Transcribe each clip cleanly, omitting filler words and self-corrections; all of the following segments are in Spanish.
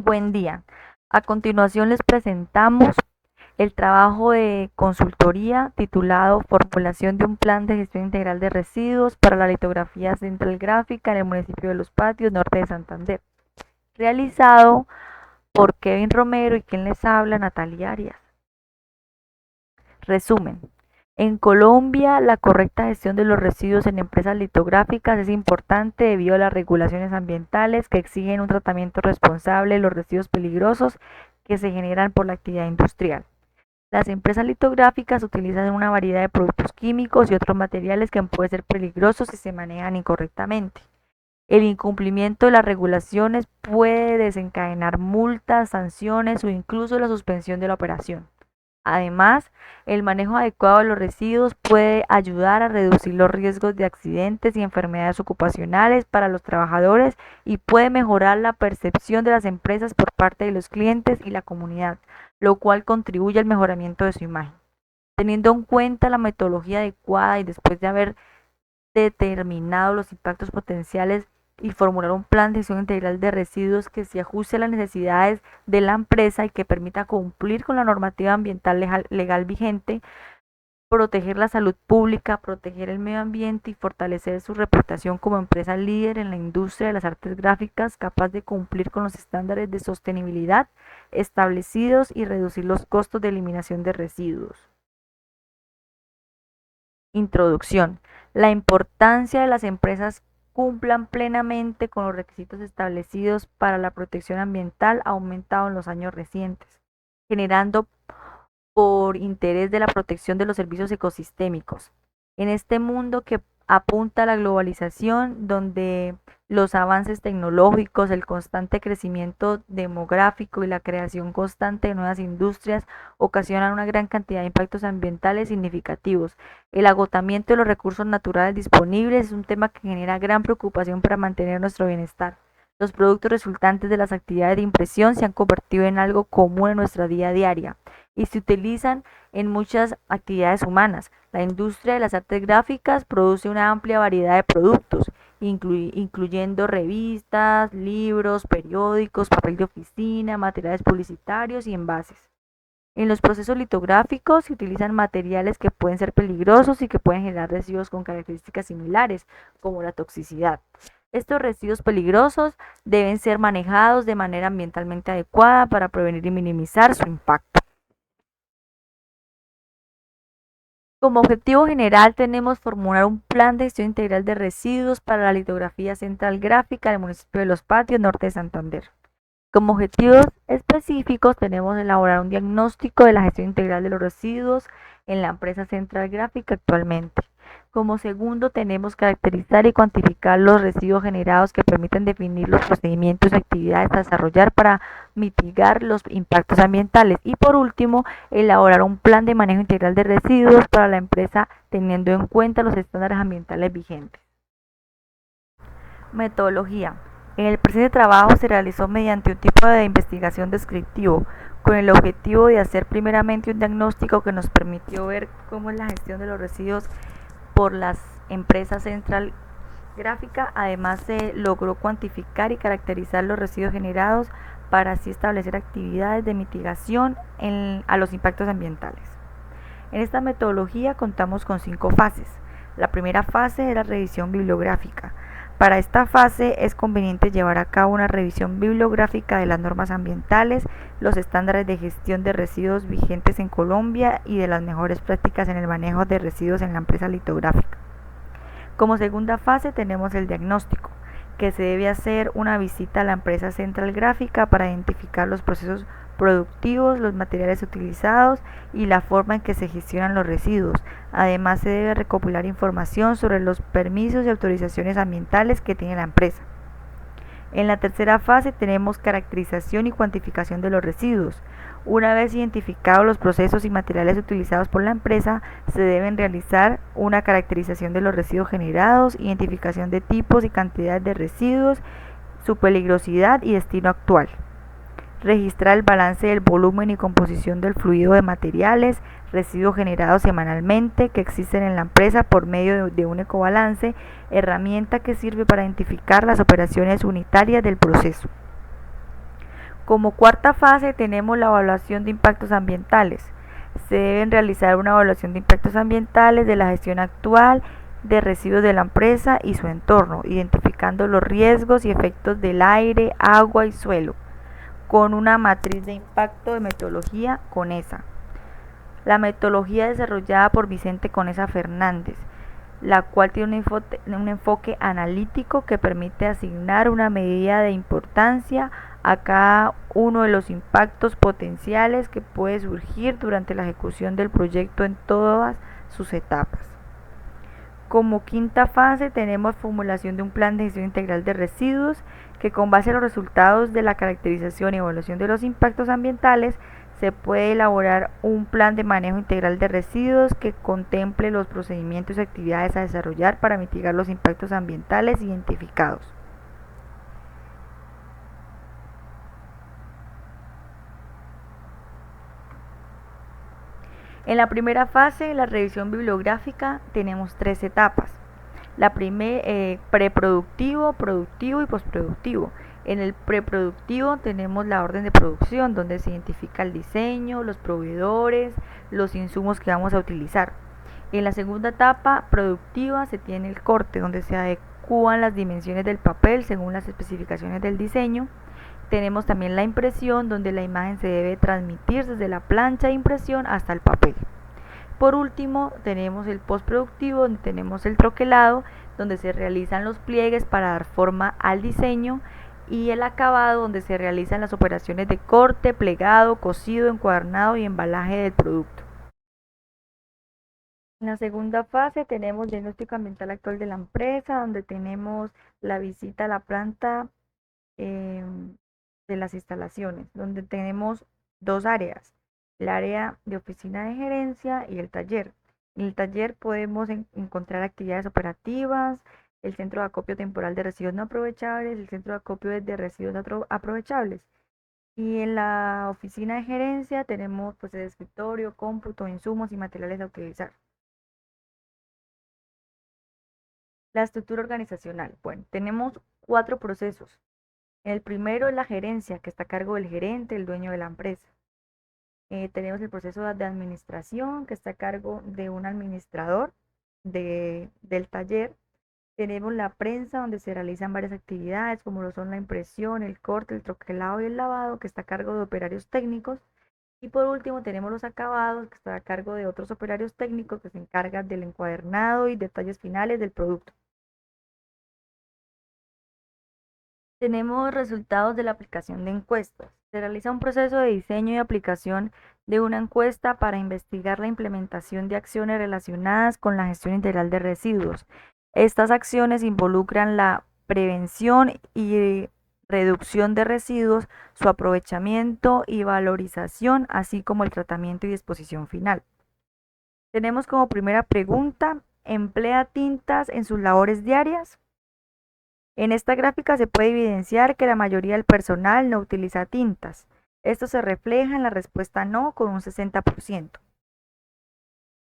Buen día. A continuación les presentamos el trabajo de consultoría titulado Formulación de un plan de gestión integral de residuos para la litografía central gráfica en el municipio de Los Patios, norte de Santander, realizado por Kevin Romero y quien les habla, Natalia Arias. Resumen. En Colombia, la correcta gestión de los residuos en empresas litográficas es importante debido a las regulaciones ambientales que exigen un tratamiento responsable de los residuos peligrosos que se generan por la actividad industrial. Las empresas litográficas utilizan una variedad de productos químicos y otros materiales que pueden ser peligrosos si se manejan incorrectamente. El incumplimiento de las regulaciones puede desencadenar multas, sanciones o incluso la suspensión de la operación. Además, el manejo adecuado de los residuos puede ayudar a reducir los riesgos de accidentes y enfermedades ocupacionales para los trabajadores y puede mejorar la percepción de las empresas por parte de los clientes y la comunidad, lo cual contribuye al mejoramiento de su imagen. Teniendo en cuenta la metodología adecuada y después de haber determinado los impactos potenciales y formular un plan de gestión integral de residuos que se ajuste a las necesidades de la empresa y que permita cumplir con la normativa ambiental legal vigente, proteger la salud pública, proteger el medio ambiente y fortalecer su reputación como empresa líder en la industria de las artes gráficas, capaz de cumplir con los estándares de sostenibilidad establecidos y reducir los costos de eliminación de residuos. Introducción. La importancia de las empresas cumplan plenamente con los requisitos establecidos para la protección ambiental ha aumentado en los años recientes, generando por interés de la protección de los servicios ecosistémicos. En este mundo que apunta a la globalización, donde los avances tecnológicos, el constante crecimiento demográfico y la creación constante de nuevas industrias ocasionan una gran cantidad de impactos ambientales significativos. El agotamiento de los recursos naturales disponibles es un tema que genera gran preocupación para mantener nuestro bienestar. Los productos resultantes de las actividades de impresión se han convertido en algo común en nuestra vida diaria y se utilizan en muchas actividades humanas. La industria de las artes gráficas produce una amplia variedad de productos, incluyendo revistas, libros, periódicos, papel de oficina, materiales publicitarios y envases. En los procesos litográficos se utilizan materiales que pueden ser peligrosos y que pueden generar residuos con características similares, como la toxicidad. Estos residuos peligrosos deben ser manejados de manera ambientalmente adecuada para prevenir y minimizar su impacto. Como objetivo general tenemos formular un plan de gestión integral de residuos para la litografía central gráfica del municipio de Los Patios, norte de Santander. Como objetivos específicos tenemos elaborar un diagnóstico de la gestión integral de los residuos en la empresa central gráfica actualmente. Como segundo tenemos caracterizar y cuantificar los residuos generados que permiten definir los procedimientos y actividades a desarrollar para mitigar los impactos ambientales. Y por último, elaborar un plan de manejo integral de residuos para la empresa teniendo en cuenta los estándares ambientales vigentes. Metodología. En el presente trabajo se realizó mediante un tipo de investigación descriptivo, con el objetivo de hacer primeramente un diagnóstico que nos permitió ver cómo es la gestión de los residuos por las empresas central gráfica. Además se logró cuantificar y caracterizar los residuos generados para así establecer actividades de mitigación a los impactos ambientales. En esta metodología contamos con 5 fases. La primera fase es la revisión bibliográfica. Para esta fase es conveniente llevar a cabo una revisión bibliográfica de las normas ambientales, los estándares de gestión de residuos vigentes en Colombia y de las mejores prácticas en el manejo de residuos en la empresa litográfica. Como segunda fase tenemos el diagnóstico, que se debe hacer una visita a la empresa central gráfica para identificar los procesos productivos, los materiales utilizados y la forma en que se gestionan los residuos. Además se debe recopilar información sobre los permisos y autorizaciones ambientales que tiene la empresa. En la tercera fase tenemos caracterización y cuantificación de los residuos. Una vez identificados los procesos y materiales utilizados por la empresa, se deben realizar una caracterización de los residuos generados, identificación de tipos y cantidades de residuos, su peligrosidad y destino actual. Registrar el balance del volumen y composición del fluido de materiales, residuos generados semanalmente que existen en la empresa por medio de un ecobalance, herramienta que sirve para identificar las operaciones unitarias del proceso. Como cuarta fase tenemos la evaluación de impactos ambientales. Se deben realizar una evaluación de impactos ambientales de la gestión actual de residuos de la empresa y su entorno, identificando los riesgos y efectos del aire, agua y suelo, con una matriz de impacto de metodología CONESA. La metodología desarrollada por Vicente Conesa Fernández, la cual tiene un enfoque analítico que permite asignar una medida de importancia a cada uno de los impactos potenciales que puede surgir durante la ejecución del proyecto en todas sus etapas. Como quinta fase tenemos formulación de un plan de gestión integral de residuos que, con base a los resultados de la caracterización y evaluación de los impactos ambientales, se puede elaborar un plan de manejo integral de residuos que contemple los procedimientos y actividades a desarrollar para mitigar los impactos ambientales identificados. En la primera fase, la revisión bibliográfica, tenemos 3 etapas. La primera, preproductivo, productivo y postproductivo. En el preproductivo tenemos la orden de producción, donde se identifica el diseño, los proveedores, los insumos que vamos a utilizar. En la segunda etapa productiva se tiene el corte, donde se adecúan las dimensiones del papel según las especificaciones del diseño. Tenemos también la impresión, donde la imagen se debe transmitir desde la plancha de impresión hasta el papel. Por último, tenemos el postproductivo, donde tenemos el troquelado, donde se realizan los pliegues para dar forma al diseño, y el acabado, donde se realizan las operaciones de corte, plegado, cosido, encuadernado y embalaje del producto. En la segunda fase tenemos diagnóstico ambiental actual de la empresa, donde tenemos la visita a la planta de las instalaciones, donde tenemos 2 áreas, el área de oficina de gerencia y el taller. En el taller podemos encontrar actividades operativas, el centro de acopio temporal de residuos no aprovechables, el centro de acopio de residuos aprovechables. Y en la oficina de gerencia tenemos pues el escritorio, cómputo, insumos y materiales a utilizar. La estructura organizacional. Bueno, tenemos 4 procesos. El primero es la gerencia, que está a cargo del gerente, el dueño de la empresa. Tenemos el proceso de administración, que está a cargo de un administrador del taller. Tenemos la prensa, donde se realizan varias actividades, como lo son la impresión, el corte, el troquelado y el lavado, que está a cargo de operarios técnicos. Y por último tenemos los acabados, que está a cargo de otros operarios técnicos que se encargan del encuadernado y detalles finales del producto. Tenemos resultados de la aplicación de encuestas. Se realiza un proceso de diseño y aplicación de una encuesta para investigar la implementación de acciones relacionadas con la gestión integral de residuos. Estas acciones involucran la prevención y reducción de residuos, su aprovechamiento y valorización, así como el tratamiento y disposición final. Tenemos como primera pregunta, ¿emplea tintas en sus labores diarias? En esta gráfica se puede evidenciar que la mayoría del personal no utiliza tintas. Esto se refleja en la respuesta no con un 60%.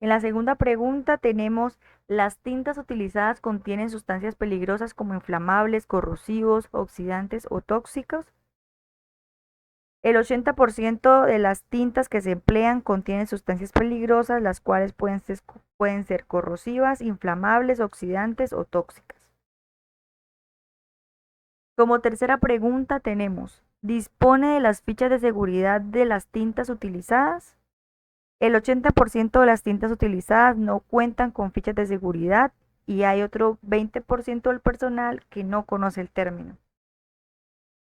En la segunda pregunta tenemos, ¿las tintas utilizadas contienen sustancias peligrosas como inflamables, corrosivos, oxidantes o tóxicos? El 80% de las tintas que se emplean contienen sustancias peligrosas, las cuales pueden ser corrosivas, inflamables, oxidantes o tóxicas. Como tercera pregunta tenemos, ¿dispone de las fichas de seguridad de las tintas utilizadas? El 80% de las tintas utilizadas no cuentan con fichas de seguridad y hay otro 20% del personal que no conoce el término.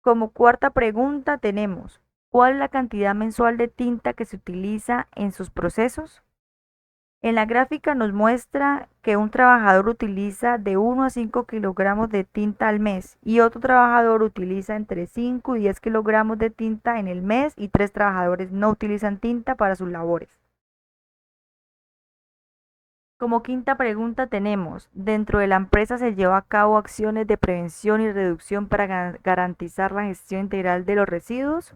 Como cuarta pregunta tenemos, ¿cuál es la cantidad mensual de tinta que se utiliza en sus procesos? En la gráfica nos muestra que un trabajador utiliza de 1 a 5 kilogramos de tinta al mes y otro trabajador utiliza entre 5 y 10 kilogramos de tinta en el mes y 3 trabajadores no utilizan tinta para sus labores. Como quinta pregunta tenemos, ¿dentro de la empresa se lleva a cabo acciones de prevención y reducción para garantizar la gestión integral de los residuos?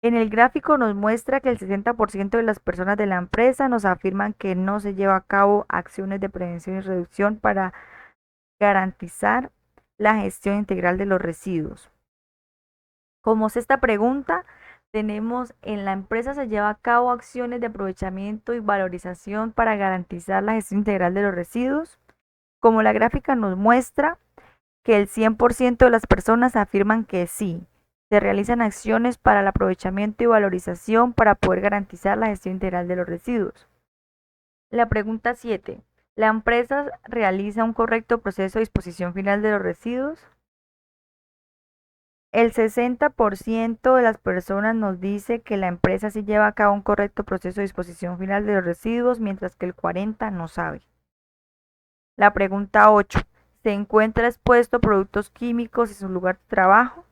En el gráfico nos muestra que el 60% de las personas de la empresa nos afirman que no se lleva a cabo acciones de prevención y reducción para garantizar la gestión integral de los residuos. Como es esta pregunta, tenemos en la empresa se lleva a cabo acciones de aprovechamiento y valorización para garantizar la gestión integral de los residuos. Como la gráfica nos muestra que el 100% de las personas afirman que sí, se realizan acciones para el aprovechamiento y valorización para poder garantizar la gestión integral de los residuos. La pregunta 7. ¿La empresa realiza un correcto proceso de disposición final de los residuos? El 60% de las personas nos dice que la empresa sí lleva a cabo un correcto proceso de disposición final de los residuos, mientras que el 40% no sabe. La pregunta 8. ¿Se encuentra expuesto productos químicos en su lugar de trabajo?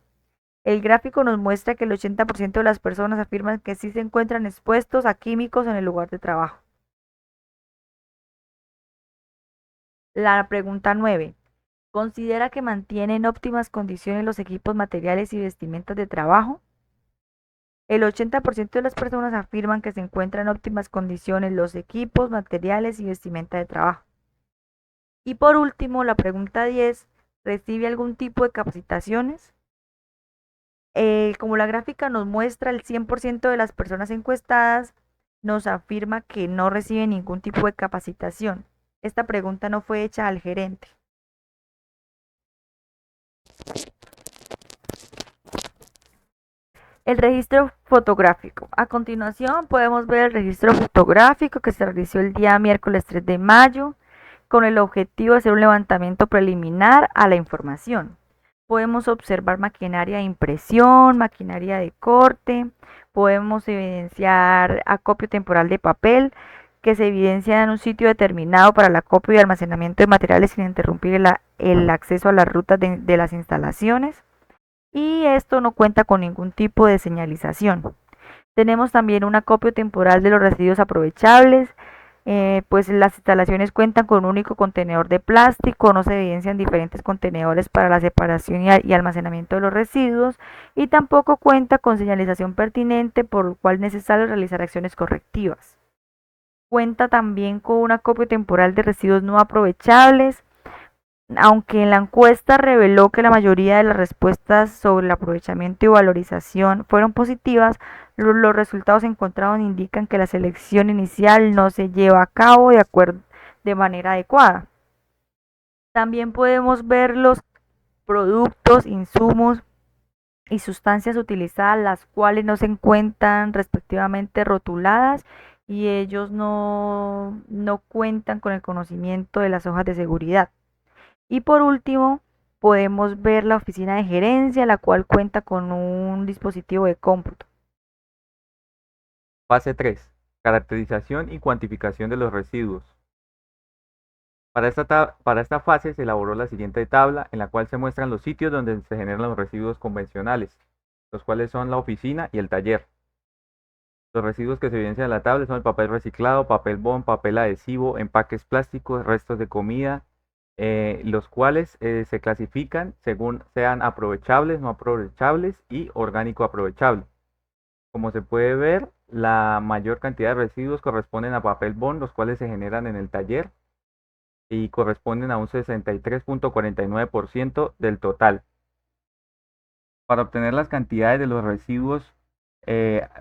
El gráfico nos muestra que el 80% de las personas afirman que sí se encuentran expuestos a químicos en el lugar de trabajo. La pregunta 9. ¿Considera que mantiene en óptimas condiciones los equipos, materiales y vestimentas de trabajo? El 80% de las personas afirman que se encuentran en óptimas condiciones los equipos, materiales y vestimenta de trabajo. Y por último, la pregunta 10. ¿Recibe algún tipo de capacitaciones? Como la gráfica nos muestra, el 100% de las personas encuestadas nos afirma que no recibe ningún tipo de capacitación. Esta pregunta no fue hecha al gerente. El registro fotográfico. A continuación podemos ver el registro fotográfico que se realizó el día miércoles 3 de mayo con el objetivo de hacer un levantamiento preliminar a la información. Podemos observar maquinaria de impresión, maquinaria de corte, podemos evidenciar acopio temporal de papel que se evidencia en un sitio determinado para el acopio y almacenamiento de materiales sin interrumpir el acceso a las rutas de las instalaciones, y esto no cuenta con ningún tipo de señalización. Tenemos también un acopio temporal de los residuos aprovechables, pues las instalaciones cuentan con un único contenedor de plástico, no se evidencian diferentes contenedores para la separación y almacenamiento de los residuos, y tampoco cuenta con señalización pertinente, por lo cual es necesario realizar acciones correctivas. Cuenta también con un acopio temporal de residuos no aprovechables, aunque en la encuesta reveló que la mayoría de las respuestas sobre el aprovechamiento y valorización fueron positivas, los resultados encontrados indican que la selección inicial no se lleva a cabo de manera adecuada. También podemos ver los productos, insumos y sustancias utilizadas, las cuales no se encuentran respectivamente rotuladas, y ellos no cuentan con el conocimiento de las hojas de seguridad. Y por último, podemos ver la oficina de gerencia, la cual cuenta con un dispositivo de cómputo. Fase 3. Caracterización y cuantificación de los residuos. Para esta fase se elaboró la siguiente tabla en la cual se muestran los sitios donde se generan los residuos convencionales, los cuales son la oficina y el taller. Los residuos que se evidencian en la tabla son el papel reciclado, papel bond, papel adhesivo, empaques plásticos, restos de comida, los cuales se clasifican según sean aprovechables, no aprovechables y orgánico aprovechable. Como se puede ver, la mayor cantidad de residuos corresponden a papel bond, los cuales se generan en el taller y corresponden a un 63.49% del total. Para obtener las cantidades de los residuos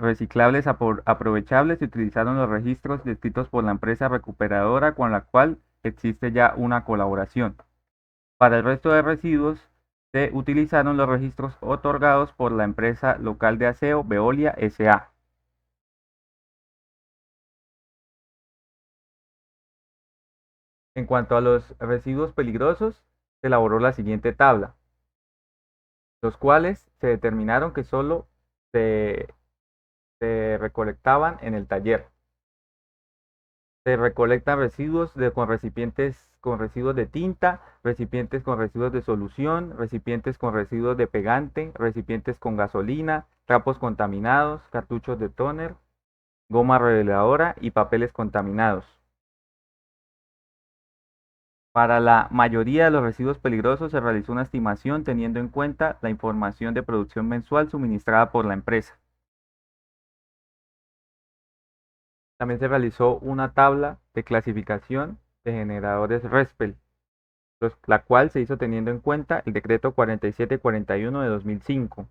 reciclables aprovechables, se utilizaron los registros descritos por la empresa recuperadora con la cual existe ya una colaboración. Para el resto de residuos, se utilizaron los registros otorgados por la empresa local de aseo Veolia S.A. En cuanto a los residuos peligrosos, se elaboró la siguiente tabla, los cuales se determinaron que solo se, se recolectaban en el taller. Se recolectan residuos con recipientes con residuos de tinta, recipientes con residuos de solución, recipientes con residuos de pegante, recipientes con gasolina, trapos contaminados, cartuchos de tóner, goma reveladora y papeles contaminados. Para la mayoría de los residuos peligrosos se realizó una estimación teniendo en cuenta la información de producción mensual suministrada por la empresa. También se realizó una tabla de clasificación de generadores RESPEL, la cual se hizo teniendo en cuenta el decreto 4741 de 2005.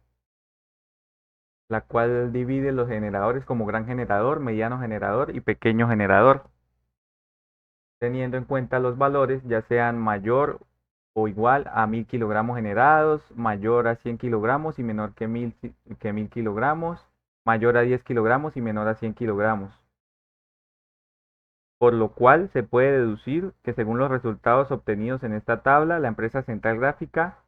la cual divide los generadores como gran generador, mediano generador y pequeño generador, teniendo en cuenta los valores ya sean mayor o igual a 1000 kilogramos generados, mayor a 100 kilogramos y menor que 1000 kilogramos, mayor a 10 kilogramos y menor a 100 kilogramos. Por lo cual se puede deducir que según los resultados obtenidos en esta tabla, la empresa Central Gráfica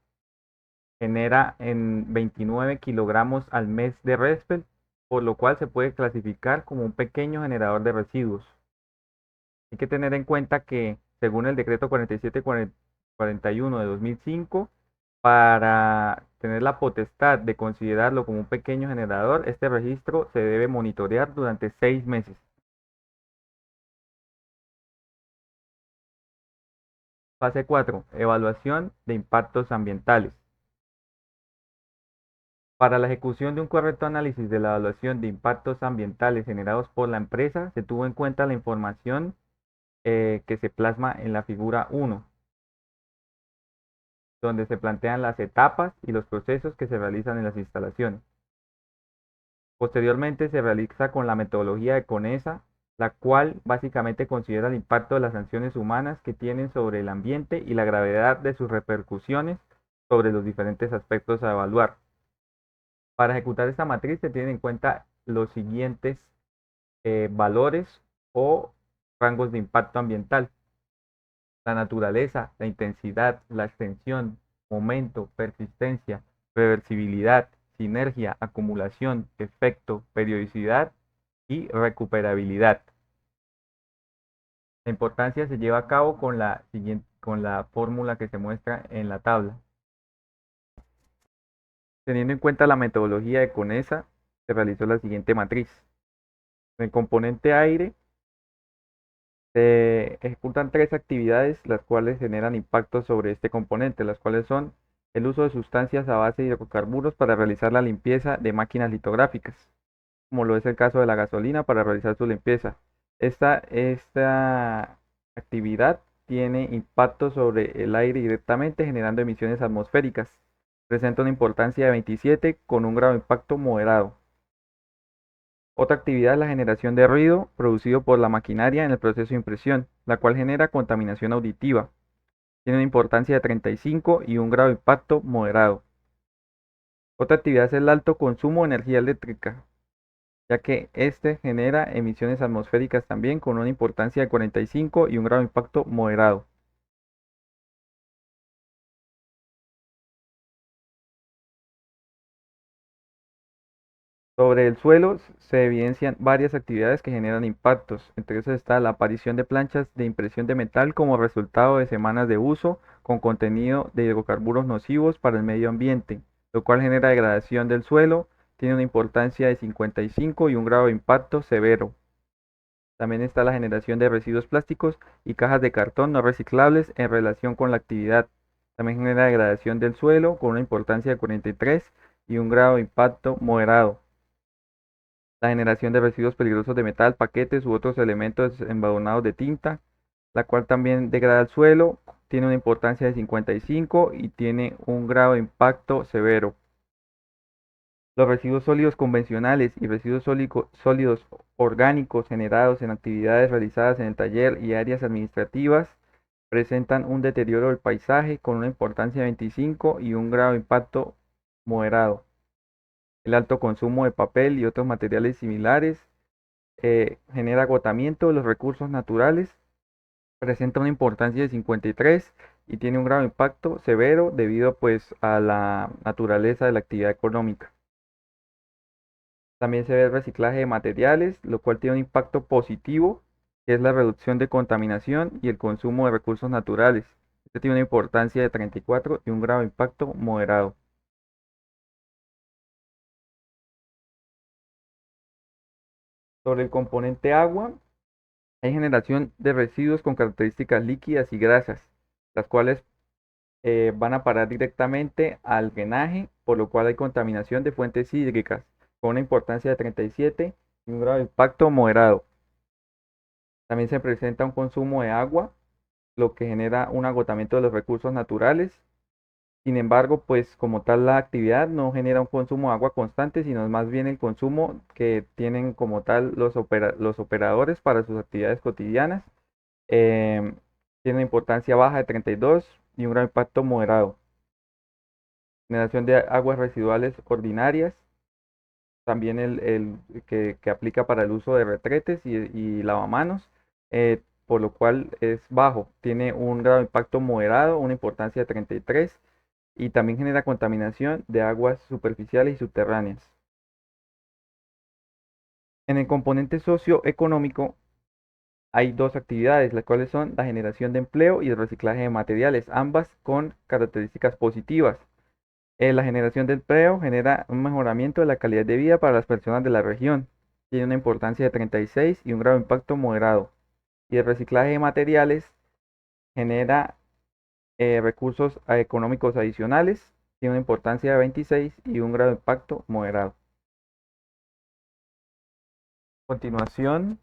genera en 29 kilogramos al mes de RESPEL, por lo cual se puede clasificar como un pequeño generador de residuos. Hay que tener en cuenta que según el decreto 4741 de 2005, para tener la potestad de considerarlo como un pequeño generador, este registro se debe monitorear durante 6 meses. Fase 4. Evaluación de impactos ambientales. Para la ejecución de un correcto análisis de la evaluación de impactos ambientales generados por la empresa, se tuvo en cuenta la información que se plasma en la figura 1, donde se plantean las etapas y los procesos que se realizan en las instalaciones. Posteriormente se realiza con la metodología de CONESA, la cual básicamente considera el impacto de las sanciones humanas que tienen sobre el ambiente y la gravedad de sus repercusiones sobre los diferentes aspectos a evaluar. Para ejecutar esta matriz se tienen en cuenta los siguientes valores o rangos de impacto ambiental: la naturaleza, la intensidad, la extensión, momento, persistencia, reversibilidad, sinergia, acumulación, efecto, periodicidad y recuperabilidad. La importancia se lleva a cabo con la fórmula que se muestra en la tabla. Teniendo en cuenta la metodología de CONESA, se realizó la siguiente matriz. En el componente aire se ejecutan 3 actividades las cuales generan impactos sobre este componente, las cuales son el uso de sustancias a base de hidrocarburos para realizar la limpieza de máquinas litográficas, como lo es el caso de la gasolina para realizar su limpieza. Esta actividad tiene impacto sobre el aire directamente, generando emisiones atmosféricas. Presenta una importancia de 27 con un grado de impacto moderado. Otra actividad es la generación de ruido producido por la maquinaria en el proceso de impresión, la cual genera contaminación auditiva. Tiene una importancia de 35 y un grado de impacto moderado. Otra actividad es el alto consumo de energía eléctrica, ya que este genera emisiones atmosféricas también con una importancia de 45 y un grado de impacto moderado. Sobre el suelo se evidencian varias actividades que generan impactos. Entre esas está la aparición de planchas de impresión de metal como resultado de semanas de uso con contenido de hidrocarburos nocivos para el medio ambiente, lo cual genera degradación del suelo, tiene una importancia de 55 y un grado de impacto severo. También está la generación de residuos plásticos y cajas de cartón no reciclables en relación con la actividad. También genera degradación del suelo con una importancia de 43 y un grado de impacto moderado. La generación de residuos peligrosos de metal, paquetes u otros elementos embadurnados de tinta, la cual también degrada el suelo, tiene una importancia de 55 y tiene un grado de impacto severo. Los residuos sólidos convencionales y residuos sólidos orgánicos generados en actividades realizadas en el taller y áreas administrativas presentan un deterioro del paisaje con una importancia de 25 y un grado de impacto moderado. El alto consumo de papel y otros materiales similares genera agotamiento de los recursos naturales, presenta una importancia de 53 y tiene un grado de impacto severo debido pues a la naturaleza de la actividad económica. También se ve el reciclaje de materiales, lo cual tiene un impacto positivo, que es la reducción de contaminación y el consumo de recursos naturales. Este tiene una importancia de 34 y un grado de impacto moderado. Sobre el componente agua, hay generación de residuos con características líquidas y grasas, las cuales van a parar directamente al drenaje, por lo cual hay contaminación de fuentes hídricas, con una importancia de 37 y un grado de impacto moderado. También se presenta un consumo de agua, lo que genera un agotamiento de los recursos naturales Sin embargo, pues como tal la actividad no genera un consumo de agua constante, sino es más bien el consumo que tienen como tal los operadores para sus actividades cotidianas. Em, Tiene una importancia baja de 32 y un gran impacto moderado. Generación de aguas residuales ordinarias, también que aplica para el uso de retretes y lavamanos, por lo cual es bajo. Tiene un grado de impacto moderado, una importancia de 33 y también genera contaminación de aguas superficiales y subterráneas. En el componente socioeconómico hay dos actividades, las cuales son la generación de empleo y el reciclaje de materiales, ambas con características positivas. La generación de empleo genera un mejoramiento de la calidad de vida para las personas de la región. Tiene una importancia de 36 y un grado de impacto moderado. Y el reciclaje de materiales genera recursos económicos adicionales. Tiene una importancia de 26 y un grado de impacto moderado. A continuación,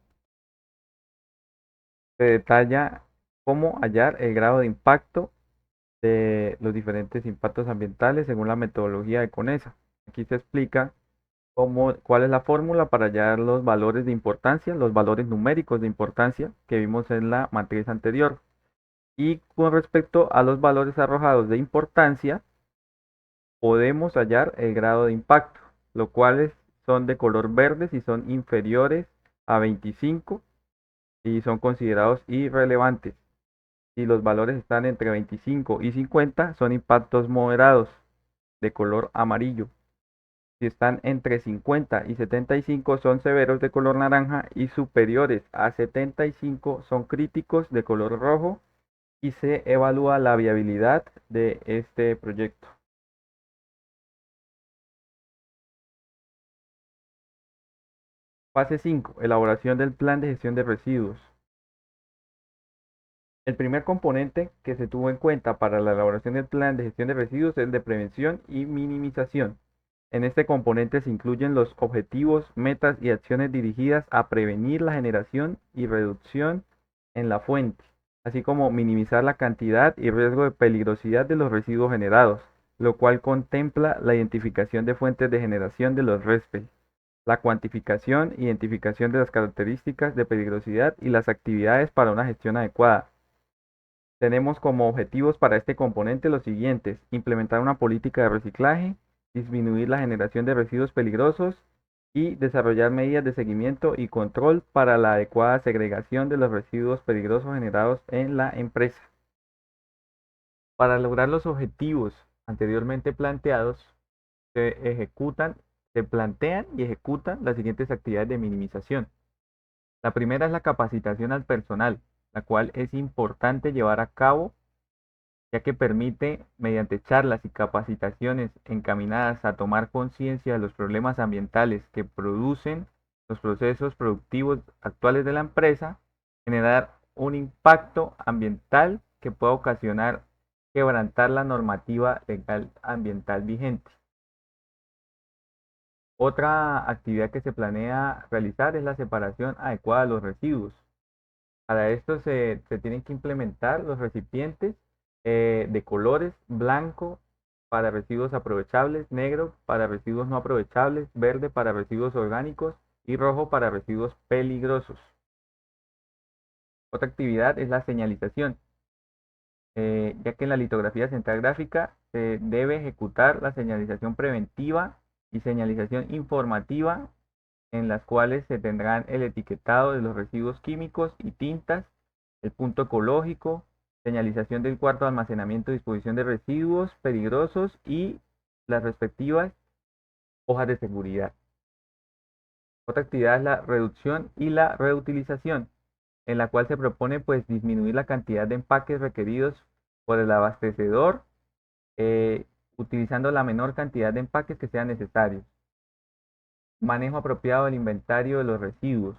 se detalla cómo hallar el grado de impacto de los diferentes impactos ambientales según la metodología de CONESA. Aquí se explica cuál es la fórmula para hallar los valores de importancia, los valores numéricos de importancia que vimos en la matriz anterior. Y con respecto a los valores arrojados de importancia, podemos hallar el grado de impacto, los cuales son de color verde si son inferiores a 25 y son considerados irrelevantes. Si los valores están entre 25 y 50, son impactos moderados de color amarillo. Si están entre 50 y 75 son severos de color naranja y superiores a 75 son críticos de color rojo y se evalúa la viabilidad de este proyecto. Fase 5. Elaboración del plan de gestión de residuos. El primer componente que se tuvo en cuenta para la elaboración del plan de gestión de residuos es el de prevención y minimización. En este componente se incluyen los objetivos, metas y acciones dirigidas a prevenir la generación y reducción en la fuente, así como minimizar la cantidad y riesgo de peligrosidad de los residuos generados, lo cual contempla la identificación de fuentes de generación de los RESPEL, la cuantificación, identificación de las características de peligrosidad y las actividades para una gestión adecuada. Tenemos como objetivos para este componente los siguientes: implementar una política de reciclaje, disminuir la generación de residuos peligrosos y desarrollar medidas de seguimiento y control para la adecuada segregación de los residuos peligrosos generados en la empresa. Para lograr los objetivos anteriormente planteados, se plantean y ejecutan las siguientes actividades de minimización. La primera es la capacitación al personal, la cual es importante llevar a cabo, ya que permite, mediante charlas y capacitaciones encaminadas a tomar conciencia de los problemas ambientales que producen los procesos productivos actuales de la empresa, generar un impacto ambiental que pueda ocasionar quebrantar la normativa legal ambiental vigente. Otra actividad que se planea realizar es la separación adecuada de los residuos. Para esto se tienen que implementar los recipientes de colores: blanco para residuos aprovechables, negro para residuos no aprovechables, verde para residuos orgánicos y rojo para residuos peligrosos. Otra actividad es la señalización, ya que en la litografía central gráfica se debe ejecutar la señalización preventiva y señalización informativa, en las cuales se tendrán el etiquetado de los residuos químicos y tintas, el punto ecológico, señalización del cuarto de almacenamiento y disposición de residuos peligrosos y las respectivas hojas de seguridad. Otra actividad es la reducción y la reutilización, en la cual se propone pues disminuir la cantidad de empaques requeridos por el abastecedor, utilizando la menor cantidad de empaques que sean necesarios. Manejo apropiado del inventario de los residuos.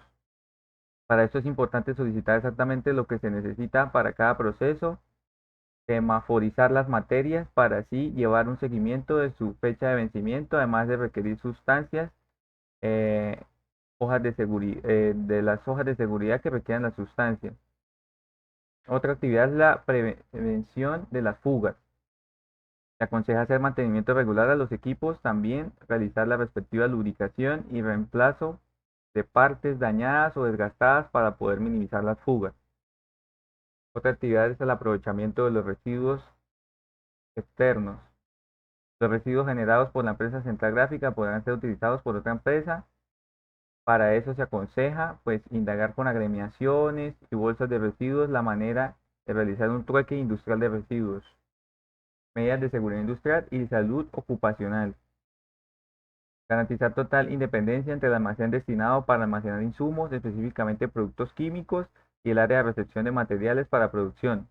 Para esto es importante solicitar exactamente lo que se necesita para cada proceso, semaforizar las materias para así llevar un seguimiento de su fecha de vencimiento, además de requerir sustancias, eh, de las hojas de seguridad que requieran las sustancias. Otra actividad es la prevención de las fugas, Se aconseja hacer mantenimiento regular a los equipos, también realizar la respectiva lubricación y reemplazo de partes dañadas o desgastadas para poder minimizar las fugas. Otra actividad es el aprovechamiento de los residuos externos. Los residuos generados por la empresa central gráfica podrán ser utilizados por otra empresa. Para eso se aconseja pues indagar con agremiaciones y bolsas de residuos la manera de realizar un trueque industrial de residuos, medidas de seguridad industrial y salud ocupacional. Garantizar total independencia entre el almacén destinado para almacenar insumos, específicamente productos químicos, y el área de recepción de materiales para producción.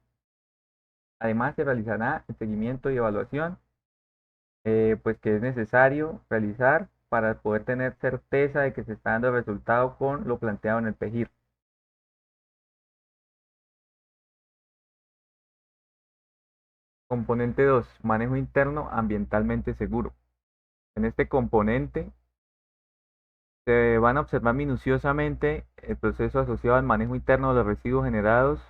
Además, se realizará el seguimiento y evaluación pues que es necesario realizar para poder tener certeza de que se está dando el resultado con lo planteado en el PEGIR. Componente 2. Manejo interno ambientalmente seguro. En este componente se van a observar minuciosamente el proceso asociado al manejo interno de los residuos generados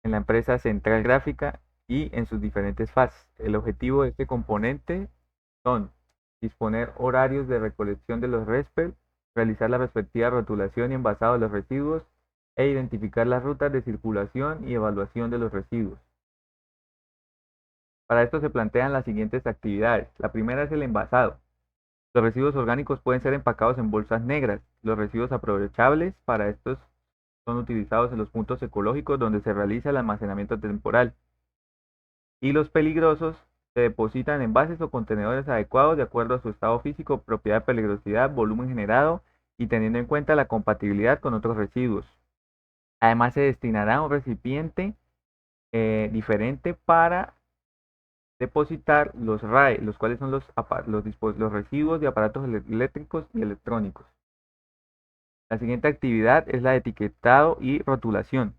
en la empresa central gráfica y en sus diferentes fases. El objetivo de este componente son disponer horarios de recolección de los RESPER, realizar la respectiva rotulación y envasado de los residuos e identificar las rutas de circulación y evaluación de los residuos. Para esto se plantean las siguientes actividades. La primera es el envasado. Los residuos orgánicos pueden ser empacados en bolsas negras. Los residuos aprovechables para estos son utilizados en los puntos ecológicos donde se realiza el almacenamiento temporal. Y los peligrosos se depositan en envases o contenedores adecuados de acuerdo a su estado físico, propiedad, peligrosidad, volumen generado y teniendo en cuenta la compatibilidad con otros residuos. Además, se destinará a un recipiente diferente para depositar los RAE, los cuales son los residuos de aparatos eléctricos y electrónicos. La siguiente actividad es la de etiquetado y rotulación.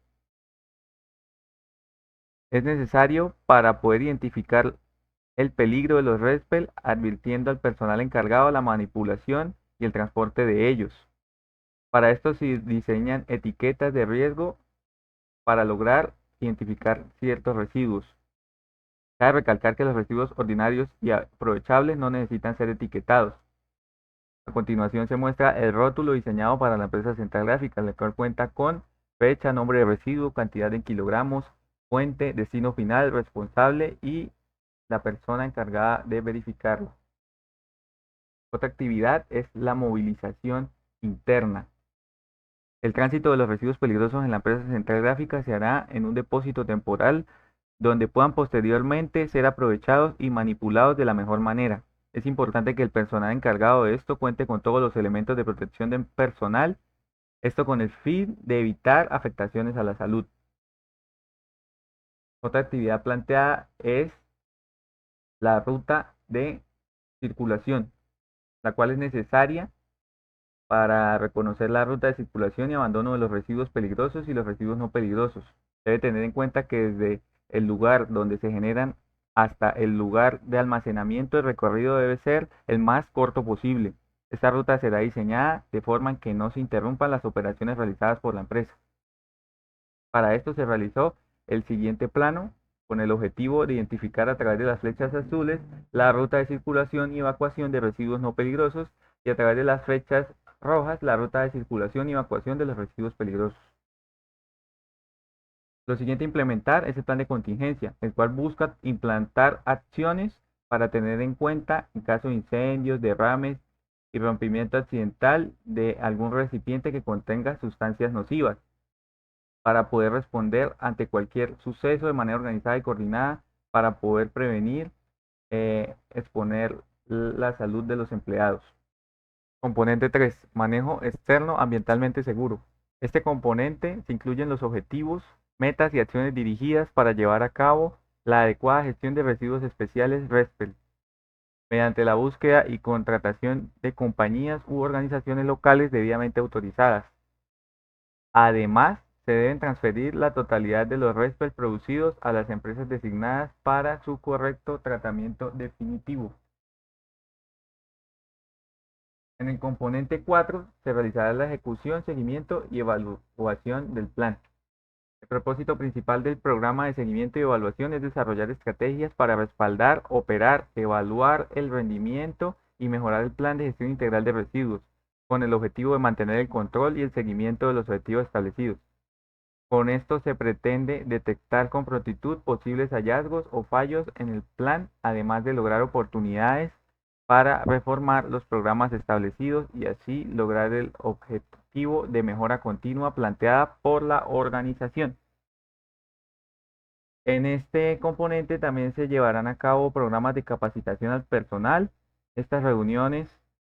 Es necesario para poder identificar el peligro de los RESPEL, advirtiendo al personal encargado de la manipulación y el transporte de ellos. Para esto se diseñan etiquetas de riesgo para lograr identificar ciertos residuos. Cabe recalcar que los residuos ordinarios y aprovechables no necesitan ser etiquetados. A continuación se muestra el rótulo diseñado para la empresa central gráfica, el cual cuenta con fecha, nombre de residuo, cantidad en kilogramos, fuente, destino final, responsable y la persona encargada de verificarlo. Otra actividad es la movilización interna. El tránsito de los residuos peligrosos en la empresa central gráfica se hará en un depósito temporal donde puedan posteriormente ser aprovechados y manipulados de la mejor manera. Es importante que el personal encargado de esto cuente con todos los elementos de protección del personal, esto con el fin de evitar afectaciones a la salud. Otra actividad planteada es la ruta de circulación, la cual es necesaria para reconocer la ruta de circulación y abandono de los residuos peligrosos y los residuos no peligrosos. Debe tener en cuenta que desde el lugar donde se generan hasta el lugar de almacenamiento, el recorrido debe ser el más corto posible. Esta ruta será diseñada de forma en que no se interrumpan las operaciones realizadas por la empresa. Para esto se realizó el siguiente plano con el objetivo de identificar a través de las flechas azules la ruta de circulación y evacuación de residuos no peligrosos y a través de las flechas rojas la ruta de circulación y evacuación de los residuos peligrosos. Lo siguiente a implementar es el plan de contingencia, el cual busca implantar acciones para tener en cuenta en caso de incendios, derrames y rompimiento accidental de algún recipiente que contenga sustancias nocivas, para poder responder ante cualquier suceso de manera organizada y coordinada para poder prevenir, exponer la salud de los empleados. Componente 3. Manejo externo ambientalmente seguro. Este componente se incluyen los objetivos, metas y acciones dirigidas para llevar a cabo la adecuada gestión de residuos especiales RESPEL, mediante la búsqueda y contratación de compañías u organizaciones locales debidamente autorizadas. Además, se deben transferir la totalidad de los RESPEL producidos a las empresas designadas para su correcto tratamiento definitivo. En el componente 4 se realizará la ejecución, seguimiento y evaluación del plan. El propósito principal del programa de seguimiento y evaluación es desarrollar estrategias para respaldar, operar, evaluar el rendimiento y mejorar el plan de gestión integral de residuos, con el objetivo de mantener el control y el seguimiento de los objetivos establecidos. Con esto se pretende detectar con prontitud posibles hallazgos o fallos en el plan, además de lograr oportunidades para reformar los programas establecidos y así lograr el objetivo de mejora continua planteada por la organización. En este componente también se llevarán a cabo programas de capacitación al personal. Estas reuniones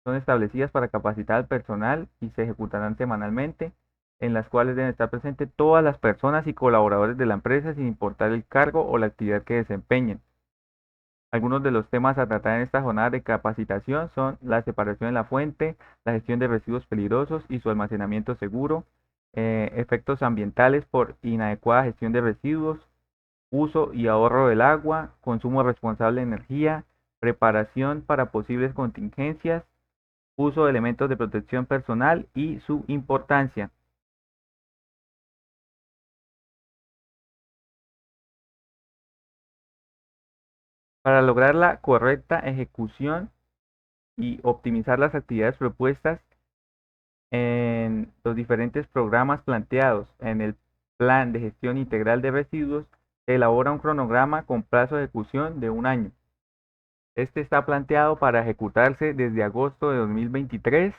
son establecidas para capacitar al personal y se ejecutarán semanalmente, en las cuales deben estar presentes todas las personas y colaboradores de la empresa sin importar el cargo o la actividad que desempeñen. Algunos de los temas a tratar en esta jornada de capacitación son la separación en la fuente, la gestión de residuos peligrosos y su almacenamiento seguro, efectos ambientales por inadecuada gestión de residuos, uso y ahorro del agua, consumo responsable de energía, preparación para posibles contingencias, uso de elementos de protección personal y su importancia. Para lograr la correcta ejecución y optimizar las actividades propuestas en los diferentes programas planteados en el Plan de Gestión Integral de Residuos, se elabora un cronograma con plazo de ejecución de un año. Este está planteado para ejecutarse desde agosto de 2023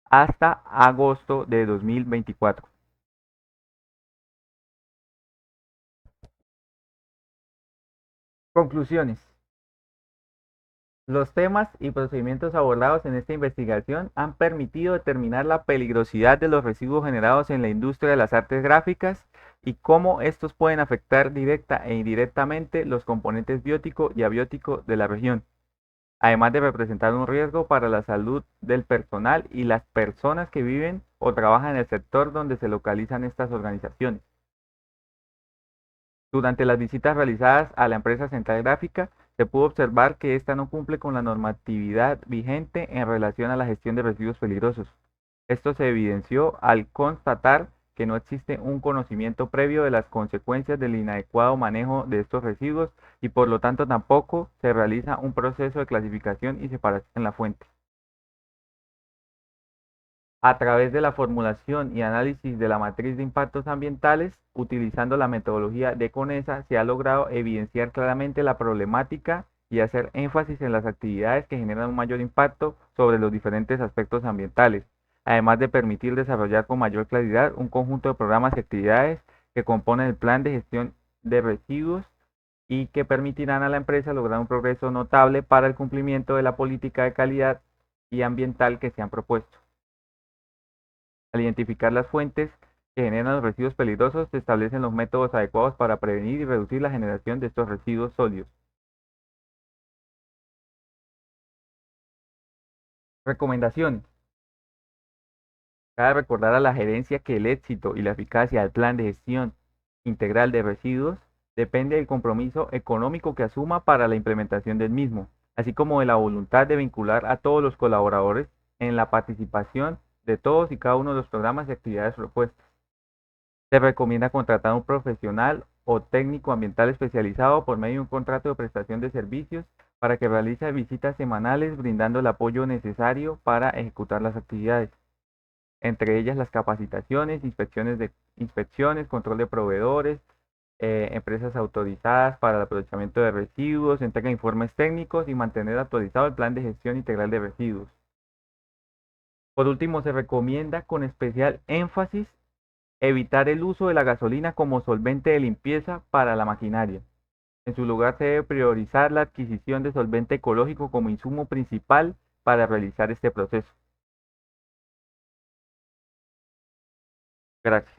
hasta agosto de 2024. Conclusiones. Los temas y procedimientos abordados en esta investigación han permitido determinar la peligrosidad de los residuos generados en la industria de las artes gráficas y cómo estos pueden afectar directa e indirectamente los componentes biótico y abiótico de la región, además de representar un riesgo para la salud del personal y las personas que viven o trabajan en el sector donde se localizan estas organizaciones. Durante las visitas realizadas a la empresa Central Gráfica, se pudo observar que ésta no cumple con la normatividad vigente en relación a la gestión de residuos peligrosos. Esto se evidenció al constatar que no existe un conocimiento previo de las consecuencias del inadecuado manejo de estos residuos y por lo tanto tampoco se realiza un proceso de clasificación y separación en la fuente. A través de la formulación y análisis de la matriz de impactos ambientales, utilizando la metodología de CONESA, se ha logrado evidenciar claramente la problemática y hacer énfasis en las actividades que generan un mayor impacto sobre los diferentes aspectos ambientales, además de permitir desarrollar con mayor claridad un conjunto de programas y actividades que componen el plan de gestión de residuos y que permitirán a la empresa lograr un progreso notable para el cumplimiento de la política de calidad y ambiental que se han propuesto. Al identificar las fuentes que generan los residuos peligrosos, se establecen los métodos adecuados para prevenir y reducir la generación de estos residuos sólidos. Recomendaciones. Cabe recordar a la gerencia que el éxito y la eficacia del plan de gestión integral de residuos depende del compromiso económico que asuma para la implementación del mismo, así como de la voluntad de vincular a todos los colaboradores en la participación de todos y cada uno de los programas y actividades propuestas. Se recomienda contratar a un profesional o técnico ambiental especializado por medio de un contrato de prestación de servicios para que realice visitas semanales brindando el apoyo necesario para ejecutar las actividades, entre ellas las capacitaciones, inspecciones, control de proveedores, empresas autorizadas para el aprovechamiento de residuos, entrega de informes técnicos y mantener actualizado el plan de gestión integral de residuos. Por último, se recomienda con especial énfasis evitar el uso de la gasolina como solvente de limpieza para la maquinaria. En su lugar se debe priorizar la adquisición de solvente ecológico como insumo principal para realizar este proceso. Gracias.